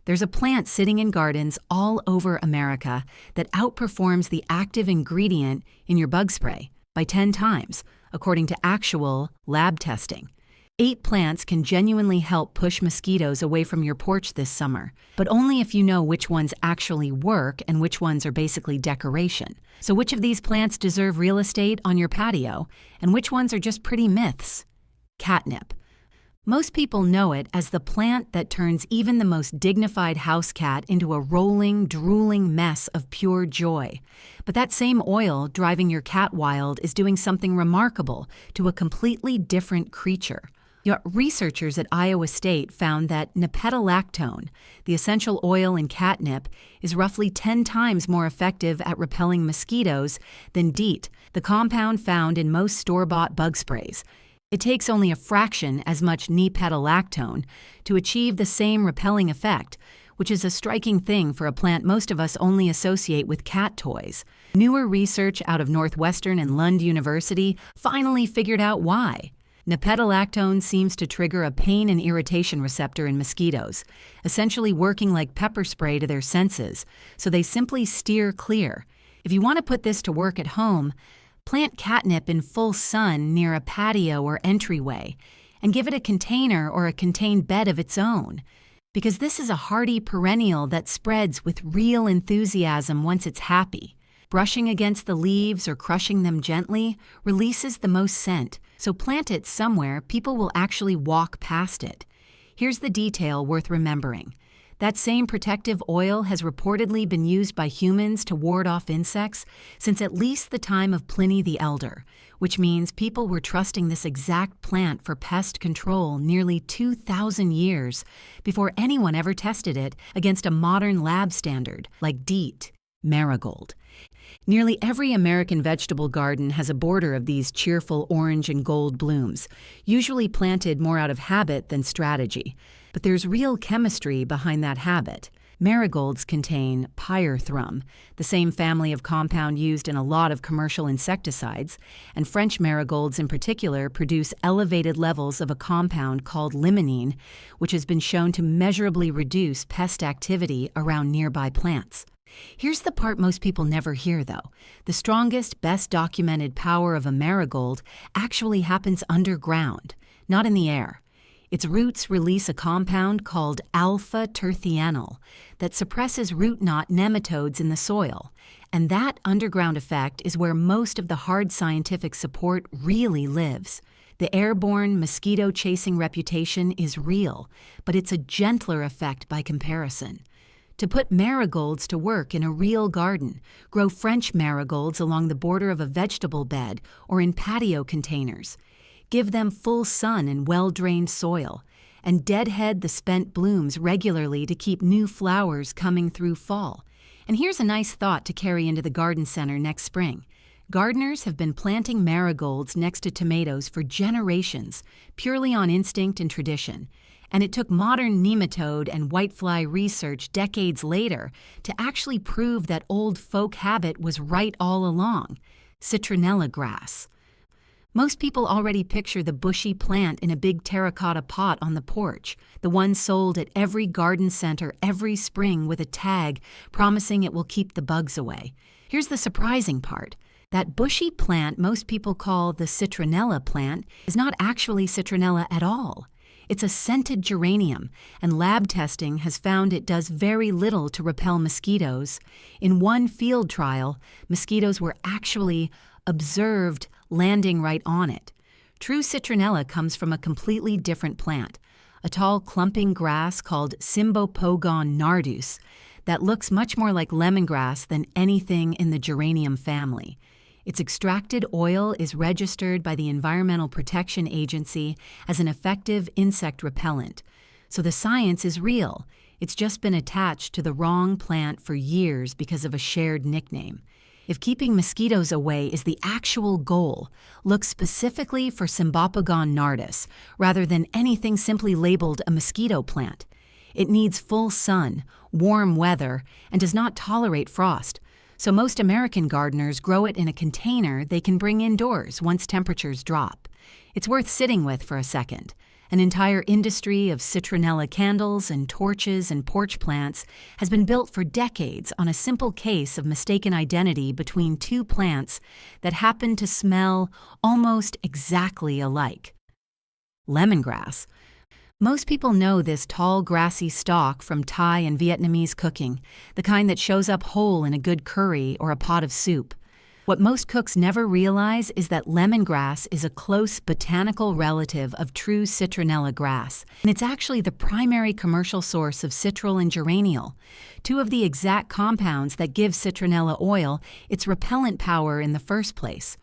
There's a plant sitting in gardens all over America that outperforms the active ingredient in your bug spray by 10 times, according to actual lab testing. 8 plants can genuinely help push mosquitoes away from your porch this summer, but only if you know which ones actually work and which ones are basically decoration. So which of these plants deserve real estate on your patio, and which ones are just pretty myths? Catnip. Most people know it as the plant that turns even the most dignified house cat into a rolling, drooling mess of pure joy. But that same oil driving your cat wild is doing something remarkable to a completely different creature. Yet researchers at Iowa State found that nipetolactone, the essential oil in catnip, is roughly 10 times more effective at repelling mosquitoes than DEET, the compound found in most store-bought bug sprays. It takes only a fraction as much nipetolactone to achieve the same repelling effect, which is a striking thing for a plant most of us only associate with cat toys. Newer research out of Northwestern and Lund University finally figured out why. Nipetolactone seems to trigger a pain and irritation receptor in mosquitoes, essentially working like pepper spray to their senses, so they simply steer clear. If you want to put this to work at home, plant catnip in full sun near a patio or entryway, and give it a container or a contained bed of its own, because this is a hardy perennial that spreads with real enthusiasm once it's happy. Brushing against the leaves or crushing them gently releases the most scent, so plant it somewhere people will actually walk past it. Here's the detail worth remembering. That same protective oil has reportedly been used by humans to ward off insects since at least the time of Pliny the Elder, which means people were trusting this exact plant for pest control nearly 2,000 years before anyone ever tested it against a modern lab standard like DEET, marigold. Nearly every American vegetable garden has a border of these cheerful orange and gold blooms, usually planted more out of habit than strategy. But there's real chemistry behind that habit. Marigolds contain pyrethrum, the same family of compound used in a lot of commercial insecticides, and French marigolds in particular produce elevated levels of a compound called limonene, which has been shown to measurably reduce pest activity around nearby plants. Here's the part most people never hear, though. The strongest, best documented power of a marigold actually happens underground, not in the air. Its roots release a compound called alpha-terthianol that suppresses root knot nematodes in the soil, and that underground effect is where most of the hard scientific support really lives. The airborne mosquito-chasing reputation is real, but it's a gentler effect by comparison. To put marigolds to work in a real garden, grow French marigolds along the border of a vegetable bed or in patio containers. Give them full sun and well-drained soil, and deadhead the spent blooms regularly to keep new flowers coming through fall. And here's a nice thought to carry into the garden center next spring. Gardeners have been planting marigolds next to tomatoes for generations, purely on instinct and tradition. And it took modern nematode and whitefly research decades later to actually prove that old folk habit was right all along. Citronella grass. Most people already picture the bushy plant in a big terracotta pot on the porch, the one sold at every garden center every spring with a tag promising it will keep the bugs away. Here's the surprising part. That bushy plant most people call the citronella plant is not actually citronella at all. It's a scented geranium, and lab testing has found it does very little to repel mosquitoes. In one field trial, mosquitoes were actually observed landing right on it. True citronella comes from a completely different plant, a tall clumping grass called Cymbopogon nardus that looks much more like lemongrass than anything in the geranium family. Its extracted oil is registered by the Environmental Protection Agency as an effective insect repellent. So the science is real. It's just been attached to the wrong plant for years because of a shared nickname. If keeping mosquitoes away is the actual goal, look specifically for Cymbopogon nardus rather than anything simply labeled a mosquito plant. It needs full sun, warm weather, and does not tolerate frost. So most American gardeners grow it in a container they can bring indoors once temperatures drop. It's worth sitting with for a second. An entire industry of citronella candles and torches and porch plants has been built for decades on a simple case of mistaken identity between two plants that happen to smell almost exactly alike. Lemongrass. Most people know this tall, grassy stalk from Thai and Vietnamese cooking, the kind that shows up whole in a good curry or a pot of soup. What most cooks never realize is that lemongrass is a close botanical relative of true citronella grass, and it's actually the primary commercial source of citral and geraniol, two of the exact compounds that give citronella oil its repellent power in the first place.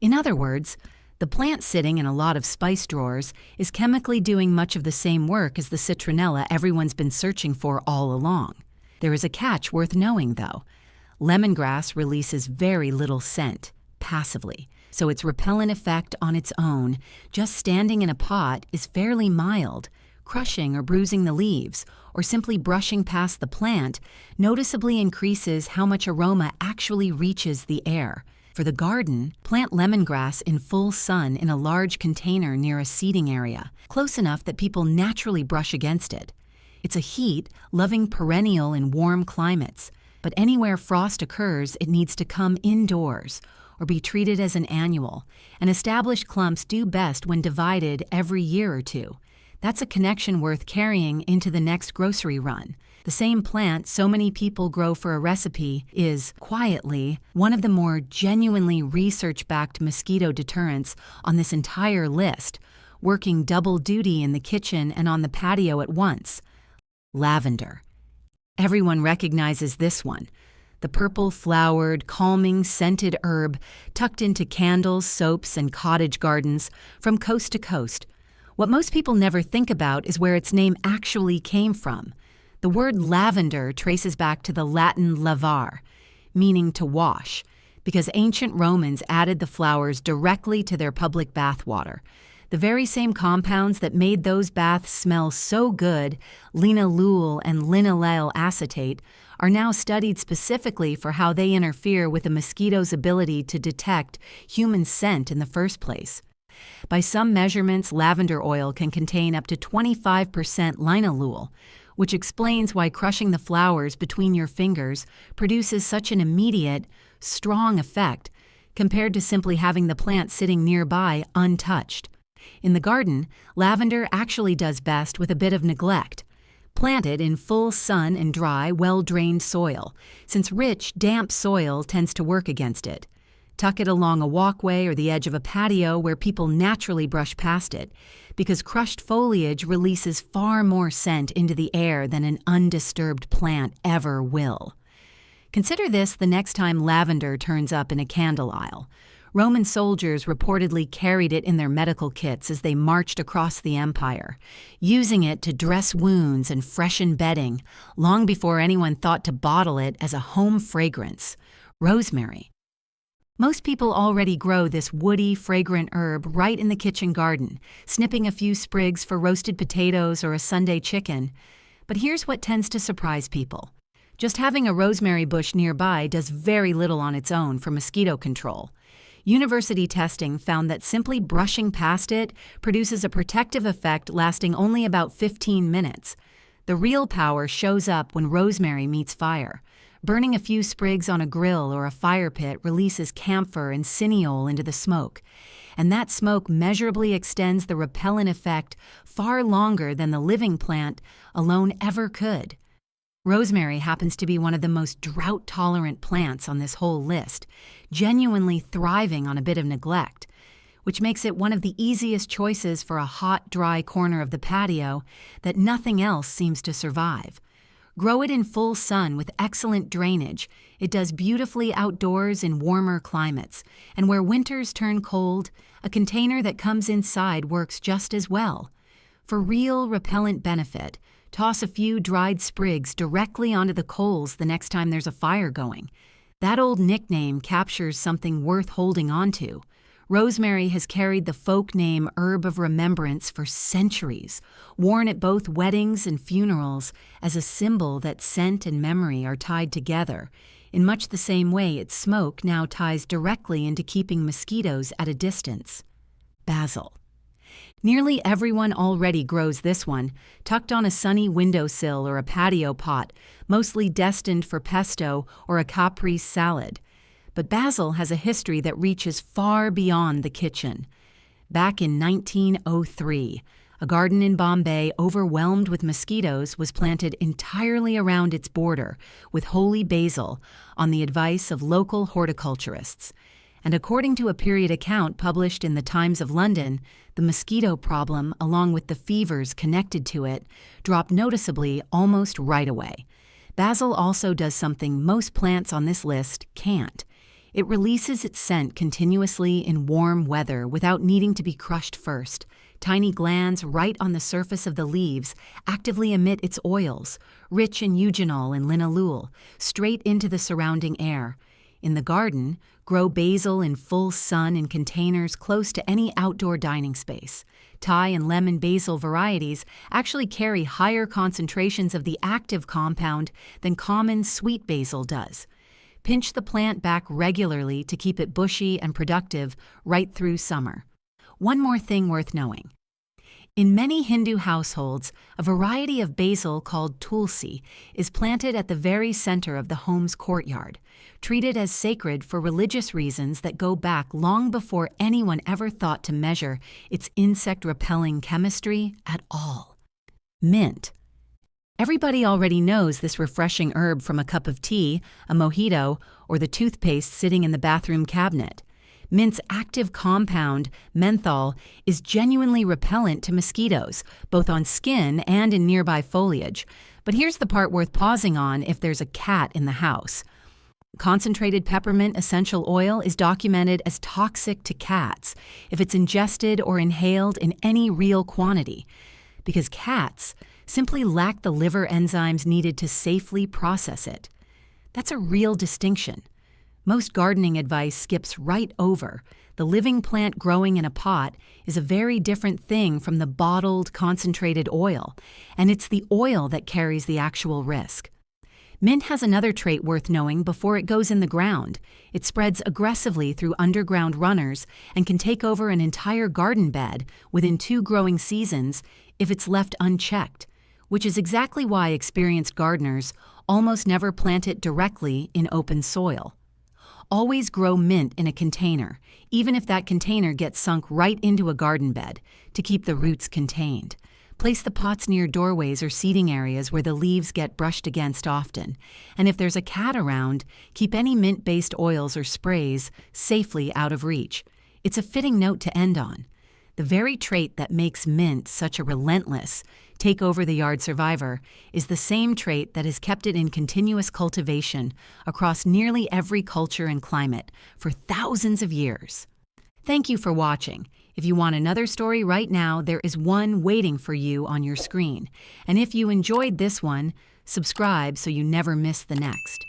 In other words, the plant sitting in a lot of spice drawers is chemically doing much of the same work as the citronella everyone's been searching for all along. There is a catch worth knowing, though. Lemongrass releases very little scent, passively, so its repellent effect on its own, just standing in a pot, is fairly mild. Crushing or bruising the leaves, or simply brushing past the plant, noticeably increases how much aroma actually reaches the air. For the garden, plant lemongrass in full sun in a large container near a seating area, close enough that people naturally brush against it. It's a heat-loving perennial in warm climates, but anywhere frost occurs, it needs to come indoors or be treated as an annual, and established clumps do best when divided every year or two. That's a connection worth carrying into the next grocery run. The same plant so many people grow for a recipe is, quietly, one of the more genuinely research-backed mosquito deterrents on this entire list, working double duty in the kitchen and on the patio at once. Lavender. Everyone recognizes this one. The purple-flowered, calming, scented herb tucked into candles, soaps, and cottage gardens from coast to coast. What most people never think about is where its name actually came from. The word lavender traces back to the Latin lavar, meaning to wash, because ancient Romans added the flowers directly to their public bath water. The very same compounds that made those baths smell so good, linalool and linolyl acetate, are now studied specifically for how they interfere with a mosquito's ability to detect human scent in the first place. By some measurements, lavender oil can contain up to 25% linalool, which explains why crushing the flowers between your fingers produces such an immediate, strong effect compared to simply having the plant sitting nearby untouched. In the garden, lavender actually does best with a bit of neglect. Plant it in full sun and dry, well-drained soil, since rich, damp soil tends to work against it. Tuck it along a walkway or the edge of a patio where people naturally brush past it, because crushed foliage releases far more scent into the air than an undisturbed plant ever will. Consider this the next time lavender turns up in a candle aisle. Roman soldiers reportedly carried it in their medical kits as they marched across the empire, using it to dress wounds and freshen bedding, long before anyone thought to bottle it as a home fragrance. Rosemary. Most people already grow this woody, fragrant herb right in the kitchen garden, snipping a few sprigs for roasted potatoes or a Sunday chicken. But here's what tends to surprise people. Just having a rosemary bush nearby does very little on its own for mosquito control. University testing found that simply brushing past it produces a protective effect lasting only about 15 minutes. The real power shows up when rosemary meets fire. Burning a few sprigs on a grill or a fire pit releases camphor and cineol into the smoke, and that smoke measurably extends the repellent effect far longer than the living plant alone ever could. Rosemary happens to be one of the most drought-tolerant plants on this whole list, genuinely thriving on a bit of neglect, which makes it one of the easiest choices for a hot, dry corner of the patio that nothing else seems to survive. Grow it in full sun with excellent drainage. It does beautifully outdoors in warmer climates, and where winters turn cold, a container that comes inside works just as well. For real repellent benefit, toss a few dried sprigs directly onto the coals the next time there's a fire going. That old nickname captures something worth holding on to. Rosemary has carried the folk name herb of remembrance for centuries, worn at both weddings and funerals as a symbol that scent and memory are tied together, in much the same way its smoke now ties directly into keeping mosquitoes at a distance. Basil. Nearly everyone already grows this one, tucked on a sunny windowsill or a patio pot, mostly destined for pesto or a caprese salad. But basil has a history that reaches far beyond the kitchen. Back in 1903, a garden in Bombay overwhelmed with mosquitoes was planted entirely around its border with holy basil on the advice of local horticulturists. And according to a period account published in the Times of London, the mosquito problem, along with the fevers connected to it, dropped noticeably almost right away. Basil also does something most plants on this list can't. It releases its scent continuously in warm weather without needing to be crushed first. Tiny glands right on the surface of the leaves actively emit its oils, rich in eugenol and linalool, straight into the surrounding air. In the garden, grow basil in full sun in containers close to any outdoor dining space. Thai and lemon basil varieties actually carry higher concentrations of the active compound than common sweet basil does. Pinch the plant back regularly to keep it bushy and productive right through summer. One more thing worth knowing. In many Hindu households, a variety of basil called tulsi is planted at the very center of the home's courtyard, treated as sacred for religious reasons that go back long before anyone ever thought to measure its insect-repelling chemistry at all. Mint. Everybody already knows this refreshing herb from a cup of tea, a mojito, or the toothpaste sitting in the bathroom cabinet. Mint's active compound, menthol, is genuinely repellent to mosquitoes, both on skin and in nearby foliage. But here's the part worth pausing on if there's a cat in the house. Concentrated peppermint essential oil is documented as toxic to cats if it's ingested or inhaled in any real quantity, because cats simply lack the liver enzymes needed to safely process it. That's a real distinction. Most gardening advice skips right over. The living plant growing in a pot is a very different thing from the bottled, concentrated oil, and it's the oil that carries the actual risk. Mint has another trait worth knowing before it goes in the ground. It spreads aggressively through underground runners and can take over an entire garden bed within 2 growing seasons if it's left unchecked, which is exactly why experienced gardeners almost never plant it directly in open soil. Always grow mint in a container, even if that container gets sunk right into a garden bed, to keep the roots contained. Place the pots near doorways or seating areas where the leaves get brushed against often. And if there's a cat around, keep any mint-based oils or sprays safely out of reach. It's a fitting note to end on. The very trait that makes mint such a relentless, take-over-the-yard survivor is the same trait that has kept it in continuous cultivation across nearly every culture and climate for thousands of years. Thank you for watching. If you want another story right now, there is one waiting for you on your screen. And if you enjoyed this one, subscribe so you never miss the next.